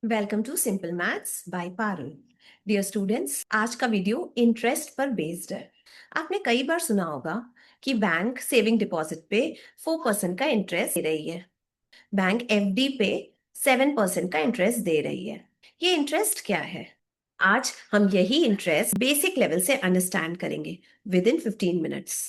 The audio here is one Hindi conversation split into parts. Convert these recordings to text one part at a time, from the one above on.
Welcome to simple maths by Parul. Dear students, आज का वीडियो इंटरेस्ट पर बेस्ड है। आपने कई बार सुना होगा कि बैंक सेविंग डिपॉजिट पे 4% का इंटरेस्ट दे रही है, बैंक एफडी पे 7% का इंटरेस्ट दे रही है। ये इंटरेस्ट क्या है? आज हम यही इंटरेस्ट बेसिक लेवल से अंडरस्टैंड करेंगे with in 15 minutes.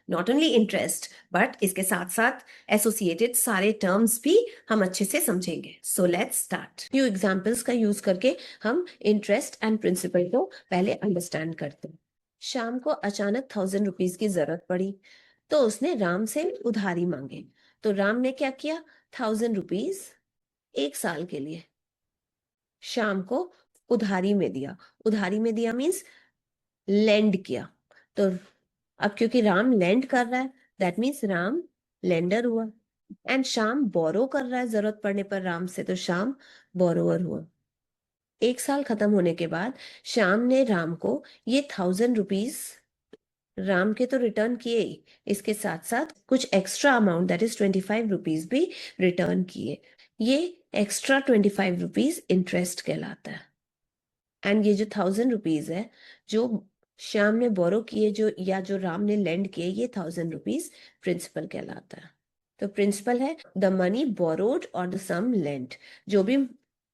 Not only interest but इसके साथ साथ एसोसिएटेड सारे टर्म्स भी हम अच्छे से समझेंगे। So let's start. Few examples का यूज करके हम इंटरेस्ट एंड प्रिंसिपल को पहले अंडरस्टैंड करते हैं। शाम को अचानक 1000 रुपीज की जरूरत पड़ी तो उसने राम से उधारी मांगे। तो राम ने क्या किया? 1000 रुपीज 1 साल के लिए शाम को उधारी में दिया। उधारी में दिया मीन्स लेंड किया। तो अब क्योंकि राम लेंड कर रहा है दैट मीन्स राम लेंडर हुआ, एंड शाम बोरो कर रहा है जरूरत पड़ने पर राम से, तो शाम बोरोवर हुआ। 1 साल खत्म होने के बाद शाम ने राम को ये 1000 रुपीज राम के तो रिटर्न किए ही, इसके साथ साथ कुछ extra amount that is 25 rupees भी रिटर्न किए। ये एक्स्ट्रा 25 रुपीज इंटरेस्ट कहलाता है। एंड ये जो 1000 रुपीज है जो श्याम ने बोरो किए, जो राम ने लेंड किए, ये 1000 रुपीज प्रिंसिपल कहलाता है। तो प्रिंसिपल है द मनी बोरोड और द सम लेंड। जो भी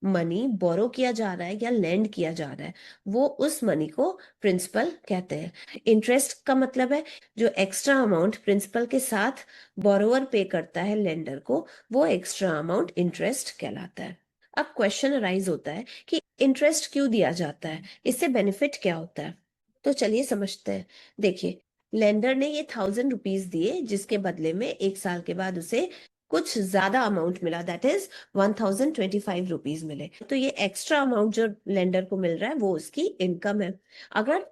मनी बोरो किया जा रहा है या लेंड किया जा रहा है वो उस मनी को प्रिंसिपल कहते हैं। इंटरेस्ट का मतलब है जो एक्स्ट्रा अमाउंट प्रिंसिपल के साथ बोरोवर पे करता है लेंडर को, वो एक्स्ट्रा अमाउंट इंटरेस्ट कहलाता है। अब क्वेश्चन अराइज होता है कि इंटरेस्ट क्यों दिया जाता है, इससे बेनिफिट क्या होता है? तो चलिए समझते हैं। देखिए, लेंडर ने ये 1000 रुपीज दिए जिसके बदले में 1 साल के बाद उसे कुछ ज्यादा अमाउंट मिला, दैट इज 1025 रुपीज मिले। तो ये एक्स्ट्रा अमाउंट जो लेंडर को मिल रहा है वो उसकी इनकम है। अगर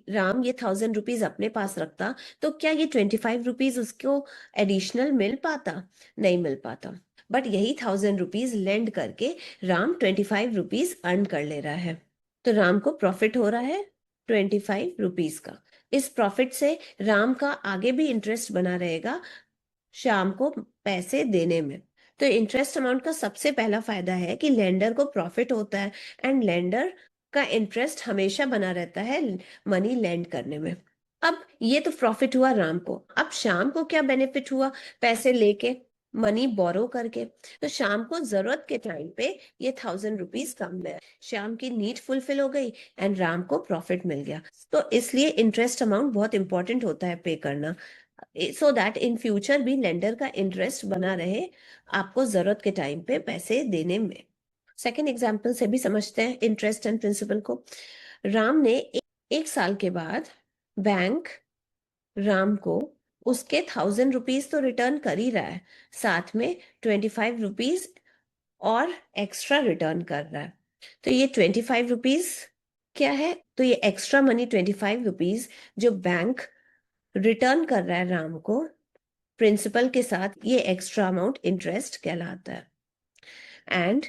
राम ये 1000 रुपीज अपने पास रखता तो क्या ये 25 रुपीज उसको एडिशनल मिल पाता? नहीं मिल पाता। बट यही 1000 रुपीज लेंड करके राम 25 रुपीज अर्न कर ले रहा है। तो राम को प्रॉफिट हो रहा है 25 रुपीज का। इस प्रॉफिट से राम का आगे भी इंटरेस्ट बना रहेगा शाम को पैसे देने में। तो इंटरेस्ट अमाउंट का सबसे पहला फायदा है कि लेंडर को प्रॉफिट होता है एंड लेंडर का इंटरेस्ट हमेशा बना रहता है मनी लेंड करने में। अब ये तो प्रॉफिट हुआ राम को। अब शाम को क्या बेनिफिट हुआ? पैसे लेके, मनी बोरो करके। तो शाम को जरूरत के टाइम पे ये 1000 रुपीज कम में शाम की नीड फुलफिल हो गई एंड राम को प्रॉफिट मिल गया। तो इसलिए इंटरेस्ट अमाउंट बहुत इंपॉर्टेंट होता है पे करना, सो दैट इन फ्यूचर भी लेंडर का इंटरेस्ट बना रहे आपको जरूरत के टाइम पे पैसे देने में। सेकेंड एग्जाम्पल से भी समझते हैं इंटरेस्ट एंड प्रिंसिपल को। राम ने 1 साल के बाद बैंक राम को उसके 1000 रुपीज तो रिटर्न कर ही रहा है, साथ में 25 रुपीज और एक्स्ट्रा रिटर्न कर रहा है। तो ये 25 रुपीज क्या है? तो ये एक्स्ट्रा मनी 25 रुपीज जो बैंक रिटर्न कर रहा है राम को प्रिंसिपल के साथ, ये एक्स्ट्रा अमाउंट इंटरेस्ट कहलाता है। एंड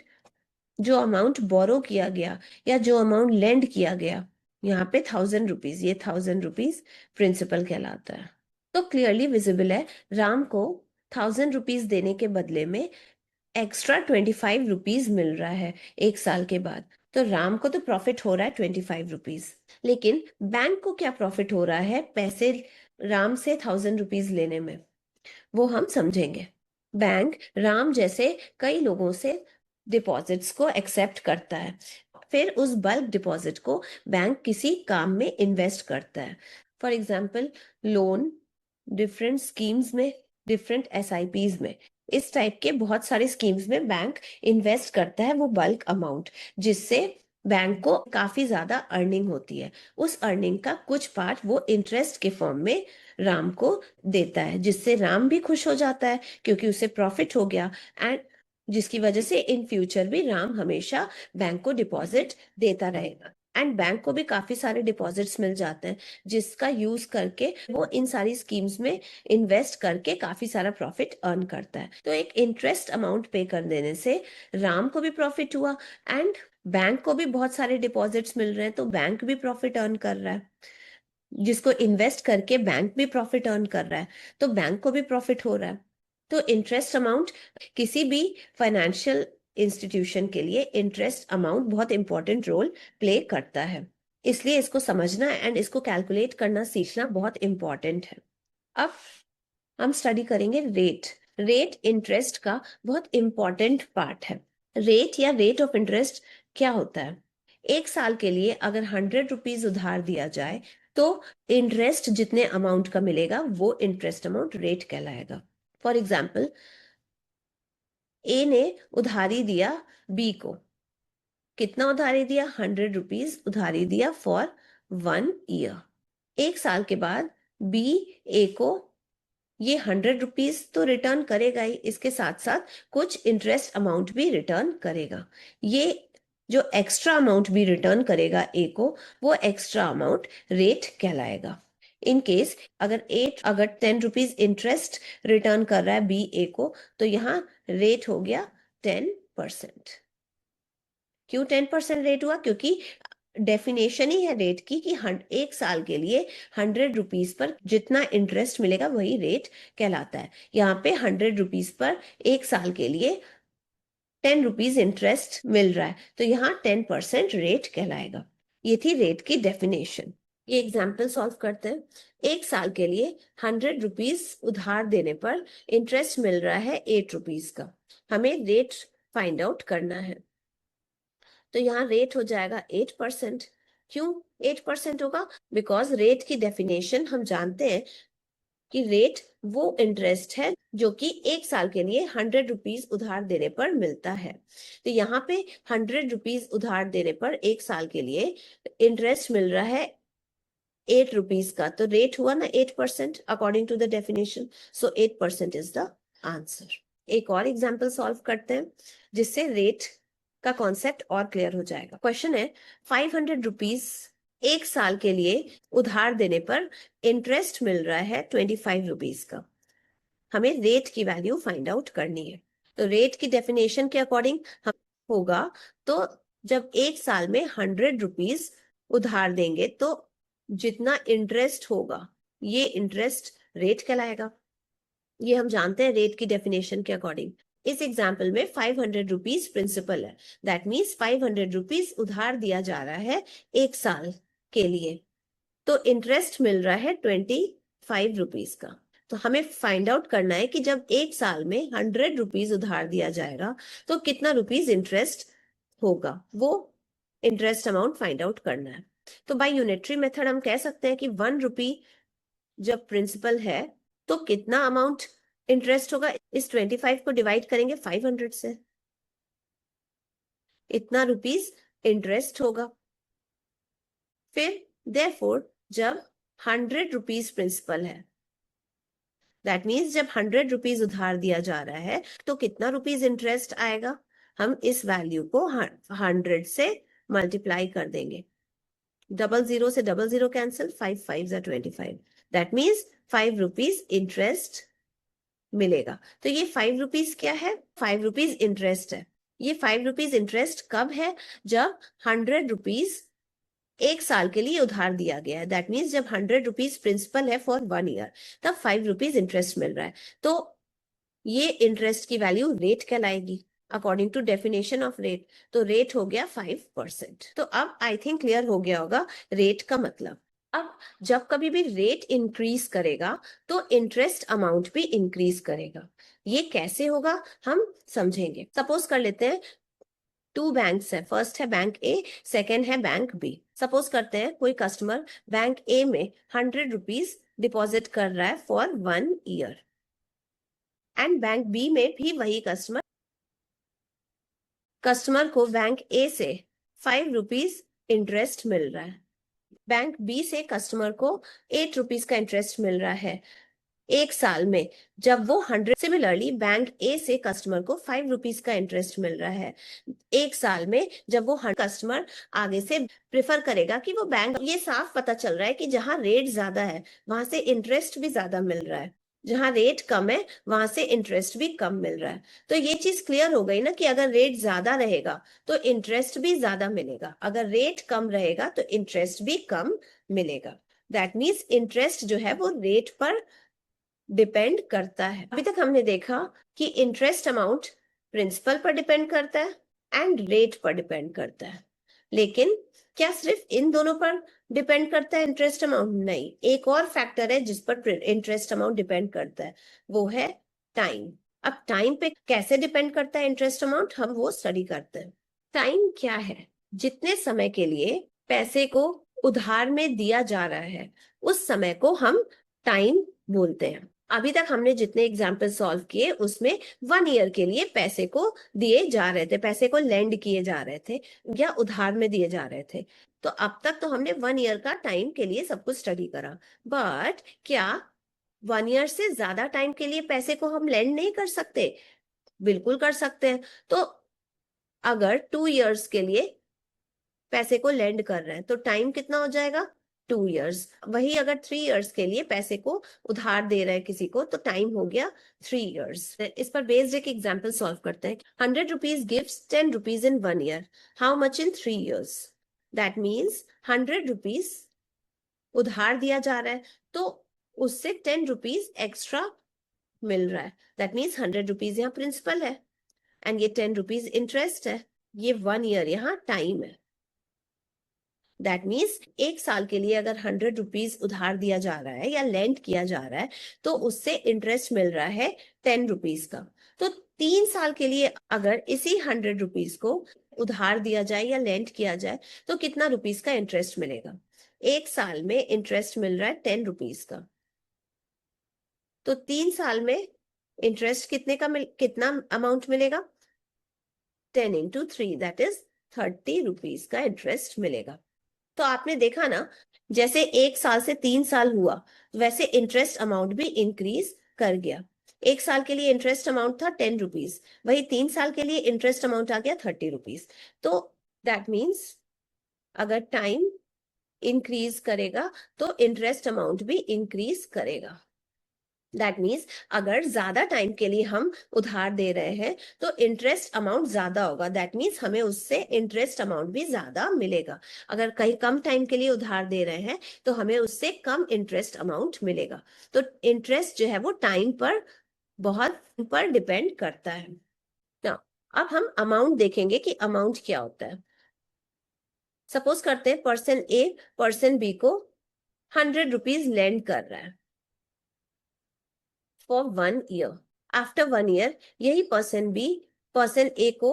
जो अमाउंट बोरो किया गया या जो अमाउंट लेंड किया गया, यहाँ पे 1000 रुपीज, ये 1000 रुपीज प्रिंसिपल कहलाता है। तो क्लियरली विजिबल है राम को 1000 रुपीज देने के बदले में एक्स्ट्रा 25 रुपीज मिल रहा है 1 साल के बाद। तो राम को तो प्रॉफिट हो रहा है 25 रुपीज, लेकिन बैंक को क्या प्रॉफिट हो रहा है पैसे राम से 1000 रुपीज लेने में, वो हम समझेंगे। बैंक राम जैसे कई लोगों से डिपॉजिट्स को एक्सेप्ट करता है, फिर उस बल्क डिपॉजिट को बैंक किसी काम में इन्वेस्ट करता है। For example loan, different schemes में, डिफरेंट एसआईपीज में, इस टाइप के बहुत सारे स्कीम्स में बैंक इन्वेस्ट करता है वो बल्क अमाउंट, जिससे बैंक को काफी ज्यादा अर्निंग होती है। उस अर्निंग का कुछ पार्ट वो इंटरेस्ट के फॉर्म में राम को देता है, जिससे राम भी खुश हो जाता है क्योंकि उसे प्रॉफिट हो गया, एंड जिसकी वजह से इन फ्यूचर भी राम हमेशा बैंक को डिपॉजिट देता रहेगा। एंड बैंक को भी काफी सारे डिपॉजिट्स मिल जाते हैं जिसका यूज करके वो इन सारी स्कीम्स में इन्वेस्ट करके काफी सारा प्रॉफिट अर्न करता है। तो एक इंटरेस्ट अमाउंट पे कर देने से राम को भी प्रॉफिट हुआ एंड बैंक को भी बहुत सारे डिपॉजिट्स मिल रहे हैं, तो बैंक भी प्रॉफिट अर्न कर रहा है। जिसको इन्वेस्ट करके बैंक भी प्रॉफिट अर्न कर रहा है, तो बैंक को भी प्रॉफिट हो रहा है। तो इंटरेस्ट अमाउंट किसी भी फाइनेंशियल इंस्टीट्यूशन के लिए इंटरेस्ट अमाउंट बहुत इंपॉर्टेंट रोल प्ले करता है, इसलिए इसको समझना एंड इसको कैलकुलेट करना सीखना बहुत इंपॉर्टेंट है। अब हम स्टडी करेंगे रेट। रेट इंटरेस्ट का बहुत इंपॉर्टेंट पार्ट है। रेट या रेट ऑफ इंटरेस्ट क्या होता है? एक साल के लिए अगर 100 रुपीज उधार दिया जाए तो इंटरेस्ट जितने अमाउंट का मिलेगा वो इंटरेस्ट अमाउंट रेट कहलाएगा। फॉर एग्जाम्पल, ए ने उधारी दिया बी को। कितना उधारी दिया? 100 रुपीज उधारी दिया फॉर 1 ईयर। एक साल के बाद बी ए को ये 100 रुपीज तो रिटर्न करेगा ही, इसके साथ साथ कुछ इंटरेस्ट अमाउंट भी रिटर्न करेगा। ये जो एक्स्ट्रा अमाउंट भी रिटर्न करेगा ए को, वो एक्स्ट्रा अमाउंट रेट कहलाएगा। इन केस अगर 10 रुपीज इंटरेस्ट रिटर्न कर रहा है बी ए को, तो यहाँ रेट हो गया 10%। क्यों 10% रेट हुआ? क्योंकि डेफिनेशन ही है रेट की कि एक साल के लिए 100 रुपीज पर जितना इंटरेस्ट मिलेगा वही रेट कहलाता है। यहाँ पे 100 रुपीज पर एक साल के लिए 10 रुपीज इंटरेस्ट मिल रहा है, तो यहाँ 10% रेट कहलाएगा। ये थी रेट की डेफिनेशन। ये एग्जाम्पल सॉल्व करते हैं। एक साल के लिए 100 रुपीज उधार देने पर इंटरेस्ट मिल रहा है 8 रुपीज का। हमें रेट फाइंड आउट करना है, तो यहाँ रेट हो जाएगा 8%। क्यों 8% होगा? बिकॉज रेट की डेफिनेशन हम जानते हैं कि रेट वो इंटरेस्ट है जो कि एक साल के लिए 100 रुपीज उधार देने पर मिलता है। तो यहाँ पे 100 रुपीज उधार देने पर एक साल के लिए इंटरेस्ट मिल रहा है 8 रुपीज का, तो रेट हुआ ना 8% according to the definition. So 8% is the answer. एक और एग्जाम्पल सॉल्व करते हैं जिससे रेट का कॉन्सेप्ट और क्लियर हो जाएगा। क्वेश्चन है 500 रुपीज एक साल के लिए उधार देने पर इंटरेस्ट मिल रहा है 25 रुपीज का। हमें रेट की वैल्यू फाइंड आउट करनी है। तो रेट की डेफिनेशन के अकॉर्डिंग हम होगा, तो जब एक साल में 100 रुपीज उधार देंगे तो जितना इंटरेस्ट होगा ये इंटरेस्ट रेट कहलाएगा। ये हम जानते हैं रेट की डेफिनेशन के अकॉर्डिंग। इस एग्जाम्पल में 500 रुपीज प्रिंसिपल है, दैट मीन्स 500 रुपीज उधार दिया जा रहा है एक साल के लिए, तो इंटरेस्ट मिल रहा है 25 रुपीज का। तो हमें फाइंड आउट करना है कि जब एक साल में 100 रुपीज उधार दिया जाएगा तो कितना रुपीज इंटरेस्ट होगा, वो इंटरेस्ट अमाउंट फाइंड आउट करना है। तो बाय यूनिटरी मेथड हम कह सकते हैं कि 1 रुपी जब प्रिंसिपल है तो कितना अमाउंट इंटरेस्ट होगा? इस 25 को डिवाइड करेंगे 500 से, इतना रुपीज इंटरेस्ट होगा। फिर देयरफॉर जब 100 रुपीज प्रिंसिपल है, दैट मीन्स जब 100 रुपीज उधार दिया जा रहा है तो कितना रुपीज इंटरेस्ट आएगा? हम इस वैल्यू को 100 से मल्टीप्लाई कर देंगे। 00 से 00 cancel, 5 5 25, that means 5 rupees interest मिलेगा। तो ये 5 रुपीज क्या है? 5 रुपीज इंटरेस्ट है। ये 5 रुपीज इंटरेस्ट कब है? जब 100 रुपीज एक साल के लिए उधार दिया गया है, दैट मीन्स जब 100 रुपीज प्रिंसिपल है फॉर 1 ईयर, तब 5 रुपीज इंटरेस्ट मिल रहा है। तो ये इंटरेस्ट की वैल्यू रेट कहलाएगी according to definition of rate. तो रेट हो गया 5%। तो अब आई थिंक क्लियर हो गया होगा रेट का मतलब। अब जब कभी भी रेट इंक्रीज करेगा तो इंटरेस्ट अमाउंट भी इंक्रीज करेगा। ये कैसे होगा हम समझेंगे। सपोज कर लेते हैं 2 बैंक्स है, फर्स्ट है बैंक ए, सेकेंड है बैंक बी। सपोज करते हैं कोई कस्टमर बैंक ए में 100 रुपीज डिपॉजिट कर रहा है for 1 year and bank B में भी वही कस्टमर को बैंक ए से 5 रुपीज इंटरेस्ट मिल रहा है। बैंक बी से कस्टमर को 8 रुपीज का इंटरेस्ट मिल रहा है एक साल में, जब वो 100। सिमिलरली बैंक ए से कस्टमर को 5 रुपीज का इंटरेस्ट मिल रहा है एक साल में, जब वो कस्टमर आगे से प्रेफर करेगा कि वो बैंक, ये साफ पता चल रहा है कि जहां रेट ज्यादा है वहां से इंटरेस्ट भी ज्यादा मिल रहा है, जहां रेट कम है वहां से इंटरेस्ट भी कम मिल रहा है। तो ये चीज क्लियर हो गई ना कि अगर रेट ज्यादा रहेगा तो इंटरेस्ट भी ज्यादा मिलेगा, अगर रेट कम रहेगा तो इंटरेस्ट भी कम मिलेगा। दैट मीन्स इंटरेस्ट जो है वो रेट पर डिपेंड करता है। अभी तक हमने देखा कि इंटरेस्ट अमाउंट प्रिंसिपल पर डिपेंड करता है एंड रेट पर डिपेंड करता है। लेकिन क्या सिर्फ इन दोनों पर डिपेंड करता है इंटरेस्ट अमाउंट? नहीं, एक और फैक्टर है जिस पर इंटरेस्ट अमाउंट डिपेंड करता है, वो है टाइम। अब टाइम पे कैसे डिपेंड करता है इंटरेस्ट अमाउंट, हम वो स्टडी करते हैं। टाइम क्या है? जितने समय के लिए पैसे को उधार में दिया जा रहा है उस समय को हम टाइम बोलते हैं। अभी तक हमने जितने एग्जाम्पल सॉल्व किए उसमें 1 ईयर के लिए पैसे को दिए जा रहे थे, पैसे को लेंड किए जा रहे थे या उधार में दिए जा रहे थे। तो अब तक तो हमने 1 ईयर का टाइम के लिए सब कुछ स्टडी करा, बट क्या 1 ईयर से ज्यादा टाइम के लिए पैसे को हम लेंड नहीं कर सकते? बिल्कुल कर सकते हैं। तो अगर 2 ईयर्स के लिए पैसे को लेंड कर रहे हैं तो टाइम कितना हो जाएगा? 2 ईयर्स। वही अगर 3 ईयर्स के लिए पैसे को उधार दे रहे हैं किसी को तो टाइम हो गया 3 ईयर्स। इस पर बेस्ड एक एग्जाम्पल सॉल्व करते हैं। 100 rupees gives 10 rupees in 1 year, how much in 3 years? That means 100 rupees उधार दिया जा रहा है तो उससे 10 रुपीज एक्स्ट्रा मिल रहा है। दैट मीन्स 100 रुपीज यहाँ प्रिंसिपल है एंड ये 10 रुपीज इंटरेस्ट है। ये 1 ईयर यहाँ टाइम है। दैट मीन्स 1 साल के लिए अगर 100 रुपीज उधार दिया जा रहा है या लेंड किया जा रहा है तो उससे इंटरेस्ट मिल रहा है 10 रुपीज का। तो 3 साल के लिए अगर इसी 100 रुपीज को उधार दिया जाए या लेंड किया जाए तो कितना रुपीज का इंटरेस्ट मिलेगा? 1 साल में इंटरेस्ट मिल रहा है 10 रुपीज का, तो 3 साल में इंटरेस्ट कितना अमाउंट मिलेगा? 10 × 3 दैट इज 30 रुपीज का इंटरेस्ट मिलेगा। तो आपने देखा ना, जैसे 1 साल से 3 साल हुआ वैसे इंटरेस्ट अमाउंट भी इंक्रीज कर गया। 1 साल के लिए इंटरेस्ट अमाउंट था 10 रुपीज, वही 3 साल के लिए इंटरेस्ट अमाउंट आ गया 30 रुपीज। तो दैट मीन्स अगर टाइम इंक्रीज करेगा तो इंटरेस्ट अमाउंट भी इंक्रीज करेगा। दैट मीन्स अगर ज्यादा टाइम के लिए हम उधार दे रहे हैं तो इंटरेस्ट अमाउंट ज्यादा होगा। दैट मीन्स हमें उससे इंटरेस्ट अमाउंट भी ज्यादा मिलेगा। अगर कहीं कम टाइम के लिए उधार दे रहे हैं तो हमें उससे कम इंटरेस्ट अमाउंट मिलेगा। तो इंटरेस्ट जो है वो टाइम पर बहुत पर डिपेंड करता है ना। अब हम अमाउंट देखेंगे कि अमाउंट क्या होता है। सपोज करते हैं पर्सन ए पर्सन बी को 100 रुपीज लेंड कर रहा है फॉर 1 ईयर। आफ्टर 1 ईयर यही पर्सन बी पर्सन ए को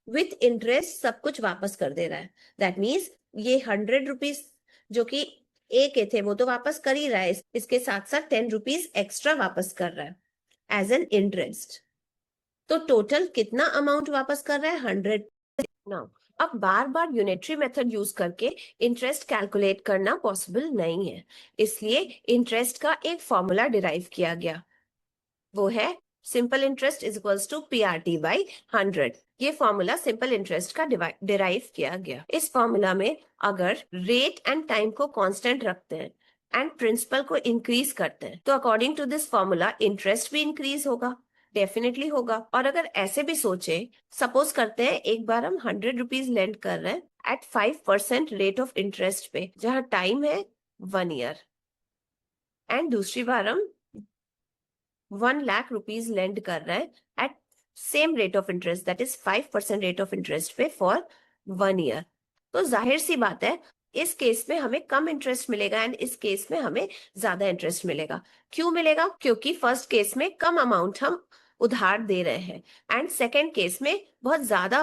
विथ इंटरेस्ट सब कुछ वापस कर दे रहा है। दैट मीन्स ये 100 रुपीज जो कि ए के थे वो तो वापस कर ही रहा है, इसके साथ साथ 10 रुपीज एक्स्ट्रा वापस कर रहा है एज एन इंटरेस्ट। तो टोटल कितना अमाउंट वापस कर रहा है? 100। नाउ अब बार बार यूनिटरी मेथड यूज करके इंटरेस्ट कैलकुलेट करना पॉसिबल नहीं है, इसलिए इंटरेस्ट का एक फॉर्मूला डिराइव किया गया, वो है simple interest is equals to PRT by 100। ये फॉर्मूला सिंपल इंटरेस्ट का डिराइव किया गया। इस फॉर्मूला में अगर रेट एंड टाइम को कांस्टेंट रखते हैं एंड प्रिंसिपल को इंक्रीज करते हैं तो according to this formula interest भी इंक्रीज होगा, डेफिनेटली होगा। और अगर ऐसे भी सोचे, सपोज करते हैं एक बार हम 100 रुपीज लेंड कर रहे हैं एट 5% रेट ऑफ इंटरेस्ट पे जहां टाइम है 1 ईयर, एंड दूसरी बार हम 1 लाख रुपीज लेंड कर रहे हैं at same rate of interest that is 5% rate of interest पे फॉर 1 ईयर। तो जाहिर सी बात है इस केस में हमें कम इंटरेस्ट मिलेगा एंड इस केस में हमें ज्यादा इंटरेस्ट मिलेगा। क्यों मिलेगा? क्योंकि फर्स्ट केस में कम अमाउंट हम उधार दे रहे हैं एंड सेकेंड केस में बहुत ज्यादा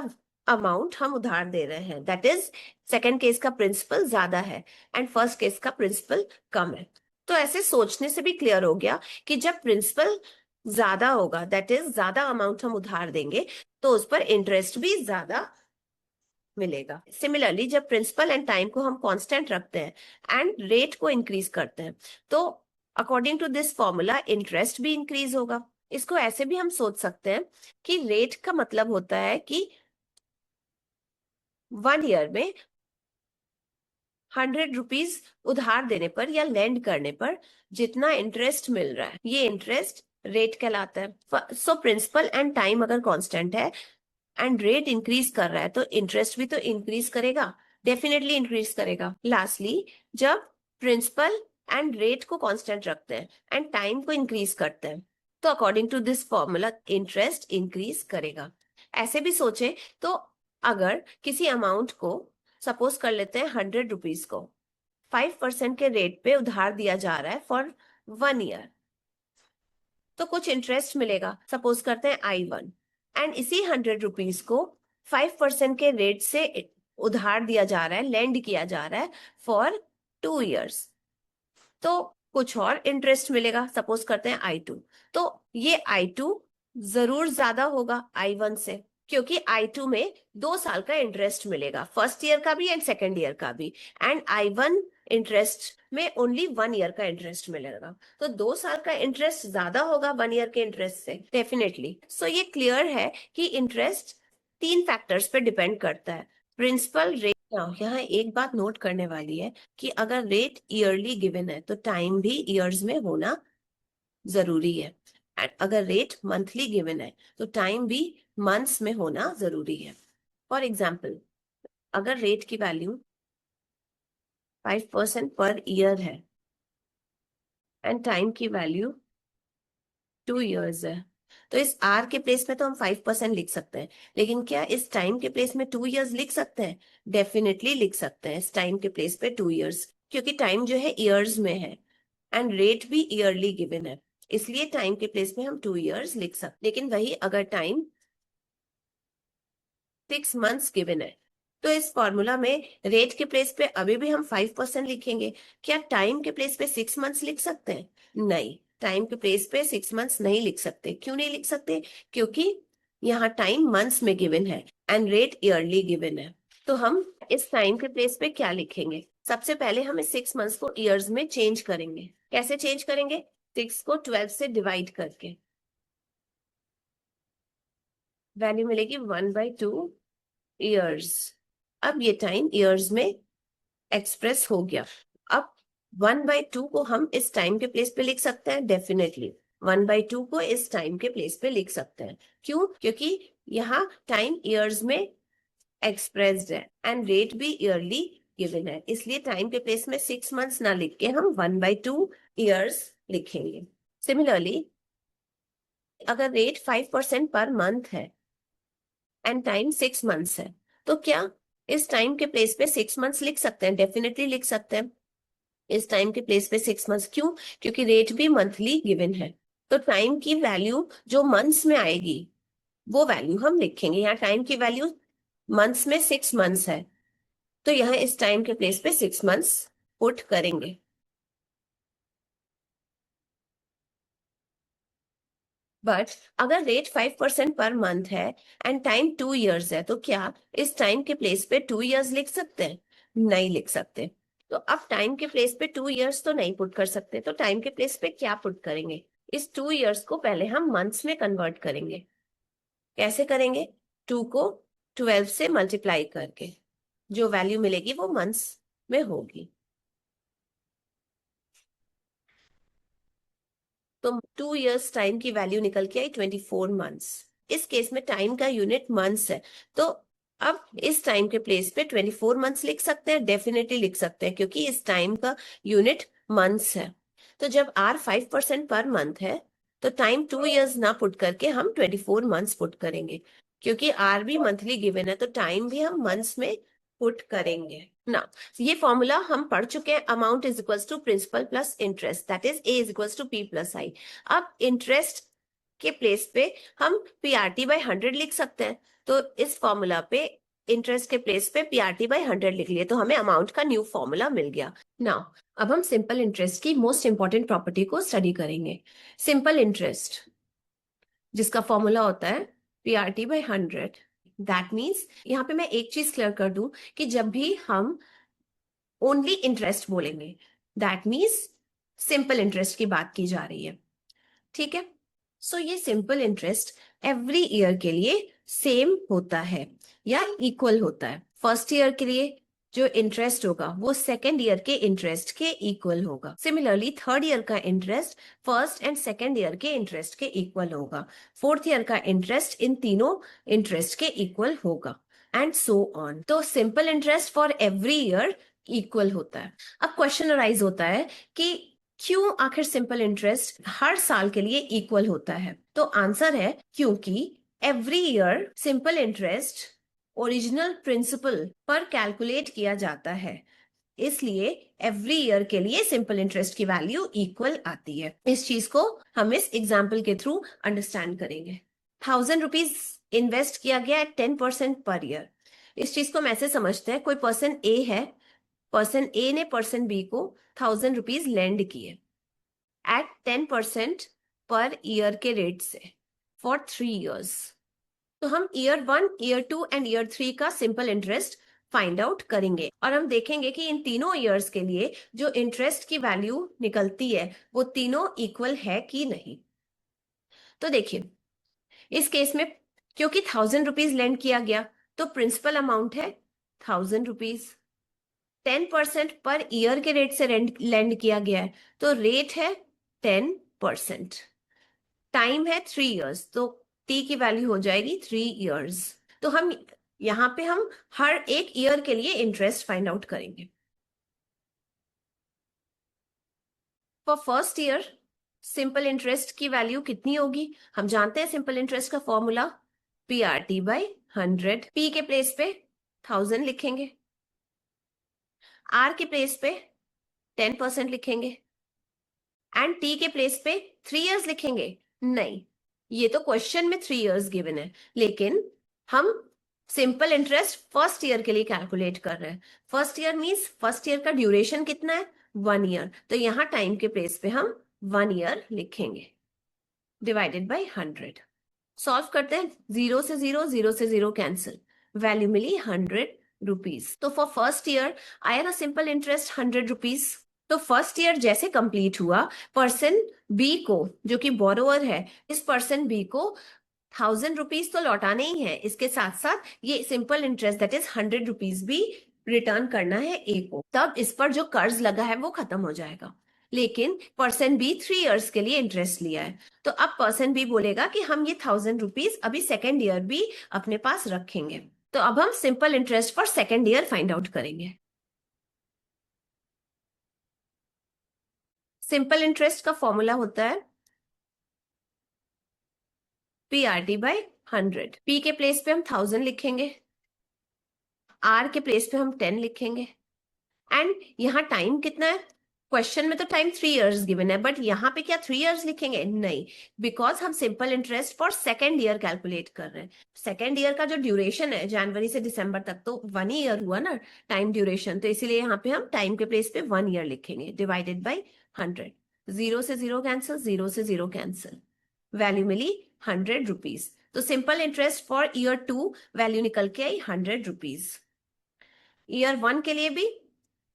अमाउंट हम उधार दे रहे हैं। दैट इज सेकेंड केस का प्रिंसिपल ज्यादा है एंड फर्स्ट केस का प्रिंसिपल कम है। तो ऐसे सोचने से भी क्लियर हो गया कि जब प्रिंसिपल ज्यादा होगा दैट इज ज्यादा अमाउंट हम उधार देंगे तो उस पर इंटरेस्ट भी ज्यादा मिलेगा। सिमिलरली जब प्रिंसिपल एंड टाइम को हम कांस्टेंट रखते हैं एंड रेट को इंक्रीज करते हैं तो according to this formula interest भी इंक्रीज होगा। इसको ऐसे भी हम सोच सकते हैं कि रेट का मतलब होता है कि 1 ईयर में 100 रुपीज उधार देने पर या लेंड करने पर जितना इंटरेस्ट मिल रहा है ये इंटरेस्ट रेट कहलाता है। सो प्रिंसिपल एंड टाइम अगर कांस्टेंट है एंड रेट इंक्रीज कर रहा है तो इंटरेस्ट भी तो इंक्रीज करेगा, डेफिनेटली इंक्रीज करेगा। लास्टली जब प्रिंसिपल एंड रेट को कांस्टेंट रखते हैं एंड टाइम को इंक्रीज करते हैं तो according to this formula interest increase करेगा। ऐसे भी सोचे तो अगर किसी अमाउंट को सपोज कर लेते हैं 100 रुपीज को 5% के रेट पे उधार दिया जा रहा है फॉर 1 ईयर, तो कुछ इंटरेस्ट मिलेगा, सपोज करते हैं I1, एंड इसी 100 रुपीज को 5% के रेट से उधार दिया जा रहा है, लेंड किया जा रहा है फॉर 2 ईयर्स, तो कुछ और इंटरेस्ट मिलेगा, सपोज करते हैं I2। तो ये I2 जरूर ज्यादा होगा I1 से, क्योंकि I2 में 2 साल का इंटरेस्ट मिलेगा, फर्स्ट ईयर का भी एंड सेकेंड ईयर का भी, एंड I1 इंटरेस्ट में ओनली 1 ईयर का इंटरेस्ट मिलेगा, तो 2 साल का इंटरेस्ट ज्यादा होगा 1 ईयर के इंटरेस्ट से डेफिनेटली। सो ये क्लियर है कि इंटरेस्ट 3 फैक्टर्स पे डिपेंड करता है, प्रिंसिपल रेट। यहाँ एक बात नोट करने वाली है कि अगर रेट ईयरली गिवन है तो टाइम भी ईयर्स में होना जरूरी है, एंड अगर रेट मंथली गिवन है तो टाइम भी मंथ्स में होना जरूरी है। फॉर एग्जाम्पल, अगर रेट की वैल्यू 5% पर ईयर है एंड टाइम की वैल्यू 2 ईयर्स है, तो इस आर के प्लेस में तो हम 5% लिख सकते हैं, लेकिन क्या इस टाइम के प्लेस में 2 ईयर्स लिख सकते हैं? डेफिनेटली लिख सकते हैं इस टाइम के प्लेस पे 2 ईयर्स, क्योंकि टाइम जो है ईयर्स में है एंड रेट भी ईयरली गिवन है, इसलिए टाइम के प्लेस में हम 2 ईयर्स लिख सकते। लेकिन वही अगर टाइम 6 मंथ्स गिवन है तो इस फॉर्मूला में रेट के प्लेस पे अभी भी हम 5% लिखेंगे, क्या टाइम के प्लेस पे 6 मंथ्स लिख सकते हैं? नहीं, टाइम के प्लेस पे 6 मंथ्स नहीं लिख सकते। क्यों नहीं लिख सकते? क्योंकि यहाँ टाइम मंथ्स में गिवन है एंड रेट ईयरली गिवन है। तो हम इस टाइम के प्लेस पे क्या लिखेंगे? सबसे पहले हम इस 6 मंथ्स को ईयर्स में चेंज करेंगे। कैसे चेंज करेंगे? 6 को 12 से डिवाइड करके वैल्यू मिलेगी 1/2 ईयर्स। अब ये टाइम ईयर्स में एक्सप्रेस हो गया। अब 1/2 को हम इस टाइम के प्लेस पे लिख सकते हैं, डेफिनेटली 1/2 को इस टाइम के प्लेस पे लिख सकते हैं। क्यों? क्योंकि यहाँ टाइम ईयर्स में एक्सप्रेस्ड है एंड रेट भी ईयरली गिवन है, इसलिए टाइम के प्लेस में 6 मंथ्स ना लिख के हम 1/2 ईयर्स लिखेंगे। सिमिलरली, अगर रेट 5% पर मंथ है एंड टाइम 6 मंथ्स है, तो क्या इस टाइम के प्लेस पे 6 मंथ्स लिख सकते हैं? डेफिनेटली लिख सकते हैं इस टाइम के प्लेस पे 6 मंथ्स। क्यों? क्योंकि रेट भी मंथली गिवन है, तो टाइम की वैल्यू जो मंथ्स में आएगी वो वैल्यू हम लिखेंगे। यहाँ टाइम की वैल्यू मंथ्स में 6 मंथ्स है, तो यहाँ इस टाइम के प्लेस पे 6 मंथ्स पुट करेंगे। बट अगर रेट 5% पर मंथ है एंड टाइम 2 ईयर्स है, तो क्या इस टाइम के प्लेस पे 2 ईयर्स लिख सकते हैं? नहीं लिख सकते। तो अब टाइम के प्लेस पे 2 ईयर्स तो नहीं पुट कर सकते, तो टाइम के प्लेस पे क्या पुट करेंगे? इस 2 ईयर्स को पहले हम मंथ्स में कन्वर्ट करेंगे। कैसे करेंगे? 2 को 12 से मल्टीप्लाई करके जो वैल्यू मिलेगी वो मंथ्स में होगी। तो 2 ईयर्स टाइम की वैल्यू निकल के आई 24 मंथ्स। इस केस में टाइम का यूनिट मंथ्स है, तो अब इस टाइम के प्लेस पे 24 मंथ्स लिख सकते हैं, डेफिनेटली लिख सकते हैं, क्योंकि इस टाइम का यूनिट मंथ्स है। तो जब R 5% पर मंथ है तो टाइम 2 ईयर्स ना पुट करके हम 24 मंथ्स पुट करेंगे, क्योंकि R भी मंथली गिवन है तो टाइम भी हम मंथ्स में पुट करेंगे ना। ये फॉर्मूला हम पढ़ चुके हैं, amount is equals to principal plus interest, that is A is equals to P plus I. अब इंटरेस्ट के प्लेस पे हम PRT/100 लिख सकते हैं, तो इस फॉर्मूला पे इंटरेस्ट के प्लेस पे PRT/100 लिख लिए, तो हमें अमाउंट का न्यू फॉर्मूला मिल गया। नाउ अब हम सिंपल इंटरेस्ट की मोस्ट इंपॉर्टेंट प्रॉपर्टी को स्टडी करेंगे। सिंपल इंटरेस्ट जिसका फॉर्मूला होता है PRT/100, दैट मीन्स यहाँ पे मैं एक चीज क्लियर कर दूं कि जब भी हम ओनली इंटरेस्ट बोलेंगे दैट मीन्स सिंपल इंटरेस्ट की बात की जा रही है, ठीक है। सो ये सिंपल इंटरेस्ट एवरी ईयर के लिए सेम होता है या इक्वल होता है। फर्स्ट ईयर के लिए जो इंटरेस्ट होगा वो सेकेंड ईयर के इंटरेस्ट के इक्वल होगा। सिमिलरली थर्ड ईयर का interest first and second year के इंटरेस्ट के इक्वल होगा। फोर्थ ईयर का इंटरेस्ट इन तीनों इंटरेस्ट के इक्वल होगा, एंड सो ऑन। तो simple interest for every year equal होता है। अब क्वेश्चन अराइज होता है कि क्यों आखिर सिंपल इंटरेस्ट हर साल के लिए इक्वल होता है? तो आंसर है क्योंकि every year simple interest original principal पर कैलकुलेट किया जाता है, इसलिए एवरी ईयर के लिए सिंपल इंटरेस्ट की वैल्यू इक्वल आती है। इस चीज को हम इस एग्जाम्पल के थ्रू अंडरस्टैंड करेंगे। 1000 रुपीज इन्वेस्ट किया गया एट 10% पर ईयर। इस चीज को हम ऐसे समझते हैं, कोई पर्सन ए है, पर्सन ए ने पर्सन बी को 1000 रुपीज लेंड किए एट 10% पर ईयर के रेट से फॉर 3 years। तो हम ईयर 1, ईयर 2 एंड ईयर 3 का सिंपल इंटरेस्ट फाइंड आउट करेंगे और हम देखेंगे कि इन तीनों ईयर्स के लिए जो इंटरेस्ट की वैल्यू निकलती है वो तीनों इक्वल है कि नहीं। तो देखिए, इस केस में क्योंकि 1000 रुपीज लेंड किया गया तो प्रिंसिपल अमाउंट है 1000 रुपीज, 10% पर ईयर के रेट से लेंड किया गया है तो रेट है 10%, टाइम है 3 years, तो टी की वैल्यू हो जाएगी 3 years। तो हम यहाँ पे हम हर एक ईयर के लिए इंटरेस्ट फाइंड आउट करेंगे। For first year simple interest की वैल्यू कितनी होगी? हम जानते हैं सिंपल इंटरेस्ट का फॉर्मूला PRT/100। पी के प्लेस पे 1000 लिखेंगे, आर के प्लेस पे 10% लिखेंगे एंड टी के प्लेस पे 3 years लिखेंगे। नहीं, ये तो क्वेश्चन में 3 years गिवन है, लेकिन हम सिंपल इंटरेस्ट फर्स्ट ईयर के लिए कैलकुलेट कर रहे हैं। First year means first year का ड्यूरेशन कितना है? 1 year। तो यहाँ टाइम के प्लेस पे हम 1 year लिखेंगे डिवाइडेड बाय 100। सॉल्व करते हैं, 0 से 0, 0 से 0 कैंसिल, वैल्यू मिली 100 रुपीज। तो फॉर फर्स्ट ईयर आया ना सिंपल इंटरेस्ट 100 रुपीज। तो फर्स्ट ईयर जैसे कंप्लीट हुआ, पर्सन बी को जो कि बोरोवर है, इस पर्सन बी को 1000 रुपीज तो लौटाने ही है, इसके साथ साथ ये simple interest that is 100 rupees भी रिटर्न करना है ए को। तब इस पर जो कर्ज लगा है वो खत्म हो जाएगा। लेकिन पर्सन बी 3 years के लिए इंटरेस्ट लिया है, तो अब पर्सन बी बोलेगा कि हम ये 1000 रुपीज अभी सेकेंड ईयर भी अपने पास रखेंगे। तो अब हम simple interest for second year find out करेंगे। सिंपल इंटरेस्ट का फॉर्मूला होता है PRT/100। पी के प्लेस पे हम 1000 लिखेंगे, आर के प्लेस पे हम 10 लिखेंगे एंड यहाँ टाइम कितना है? क्वेश्चन में तो टाइम 3 years गिवन है, बट यहाँ पे क्या 3 years लिखेंगे? नहीं, बिकॉज हम simple interest for second year calculate कर रहे हैं। सेकेंड ईयर का जो ड्यूरेशन है जनवरी से दिसंबर तक, तो 1 year हुआ ना टाइम ड्यूरेशन, तो इसीलिए यहाँ पे हम टाइम के प्लेस पे 1 year लिखेंगे डिवाइडेड बाई 100। 0 से 0 कैंसिल, 0 से 0 कैंसिल, वैल्यू मिली 100 रुपीज। तो simple interest for year 2 value निकल के आई 100 रुपीज। ईयर 1 के लिए भी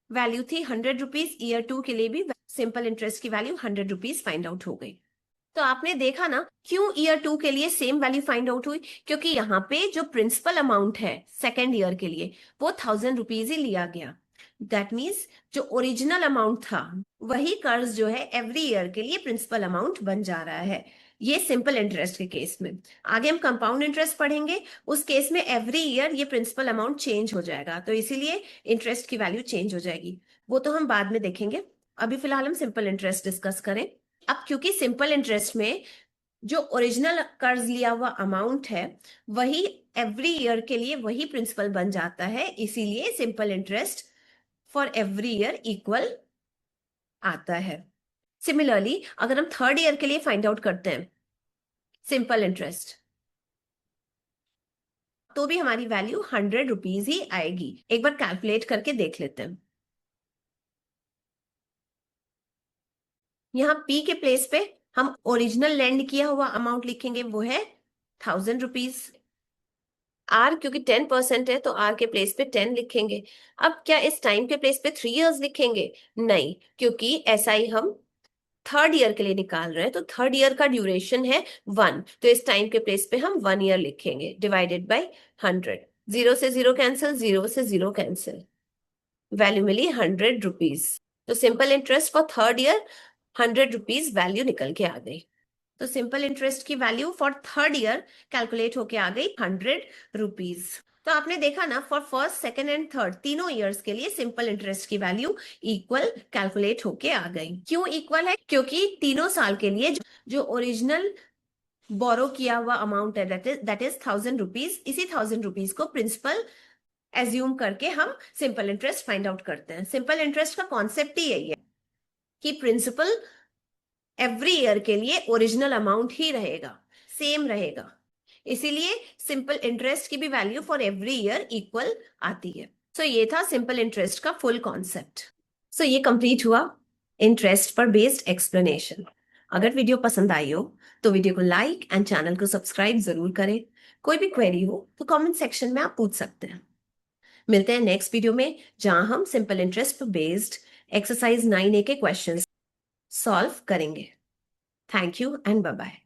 वैल्यू थी 100 रुपीज, ईयर 2 के लिए भी सिंपल इंटरेस्ट की वैल्यू 100 रुपीज फाइंड आउट हो गई। तो आपने देखा ना क्यों ईयर 2 के लिए सेम वैल्यू फाइंड आउट हुई? क्योंकि यहाँ पे जो प्रिंसिपल अमाउंट है सेकेंड ईयर के लिए वो 1000 रुपीज ही लिया गया। दैट मीन्स जो ओरिजिनल अमाउंट था वही कर्ज जो है एवरी ईयर के लिए प्रिंसिपल अमाउंट बन जा रहा है। ये सिंपल इंटरेस्ट के केस में। आगे हम कंपाउंड इंटरेस्ट पढ़ेंगे, उस केस में एवरी ईयर ये प्रिंसिपल अमाउंट चेंज हो जाएगा, तो इसीलिए इंटरेस्ट की वैल्यू चेंज हो जाएगी। वो तो हम बाद में देखेंगे, अभी फिलहाल हम सिंपल इंटरेस्ट डिस्कस करें। अब क्योंकि सिंपल इंटरेस्ट में जो ओरिजिनल कर्ज लिया हुआ अमाउंट है वही एवरी ईयर के लिए वही प्रिंसिपल बन जाता है, इसीलिए simple interest for every year equal आता है। सिमिलरली अगर हम थर्ड ईयर के लिए फाइंड आउट करते हैं सिंपल इंटरेस्ट, तो भी हमारी वैल्यू 100 रुपीज ही आएगी। एक बार कैलकुलेट करके देख लेते हैं। यहाँ पी के प्लेस पे हम ओरिजिनल लेंड किया हुआ अमाउंट लिखेंगे, वो है 1000 रुपीज। आर क्योंकि 10% है तो आर के प्लेस पे 10 लिखेंगे। अब क्या इस टाइम के प्लेस पे 3 years लिखेंगे? नहीं, क्योंकि SI हम थर्ड ईयर के लिए निकाल रहे हैं, तो थर्ड ईयर का ड्यूरेशन है 1, तो इस टाइम के प्लेस पे हम 1 year लिखेंगे डिवाइडेड बाय 100। 0 से 0 कैंसिल, 0 से 0 कैंसिल, वैल्यू मिली 100 रुपीज। तो simple interest for third year 100 rupees value निकल के आ गई। तो सिंपल इंटरेस्ट की value for third year calculate होके आ गई 100 रुपीज। तो आपने देखा ना for first, second and third तीनों ईयर्स के लिए सिंपल इंटरेस्ट की वैल्यू इक्वल कैलकुलेट होके आ गई। क्यों इक्वल है? क्योंकि तीनों साल के लिए जो ओरिजिनल बोरो किया हुआ अमाउंट है दैट इज 1,000 रुपीज, इसी 1,000 रुपीज को प्रिंसिपल एज्यूम करके हम सिंपल इंटरेस्ट फाइंड आउट करते हैं। सिंपल इंटरेस्ट का कॉन्सेप्ट ही यही है कि प्रिंसिपल एवरी ईयर के लिए ओरिजिनल अमाउंट ही रहेगा, सेम रहेगा। इसीलिए सिंपल इंटरेस्ट की भी value for every year equal आती है। सो ये था सिंपल इंटरेस्ट का फुल कॉन्सेप्ट। सो ये कंप्लीट हुआ इंटरेस्ट पर बेस्ड एक्सप्लेनेशन। अगर वीडियो पसंद आई हो तो वीडियो को लाइक एंड चैनल को सब्सक्राइब जरूर करें। कोई भी क्वेरी हो तो कमेंट सेक्शन में आप पूछ सकते हैं। मिलते हैं नेक्स्ट वीडियो में, जहां हम सिंपल इंटरेस्ट पर बेस्ड एक्सरसाइज 9A के क्वेश्चंस सॉल्व करेंगे। Thank you and bye bye.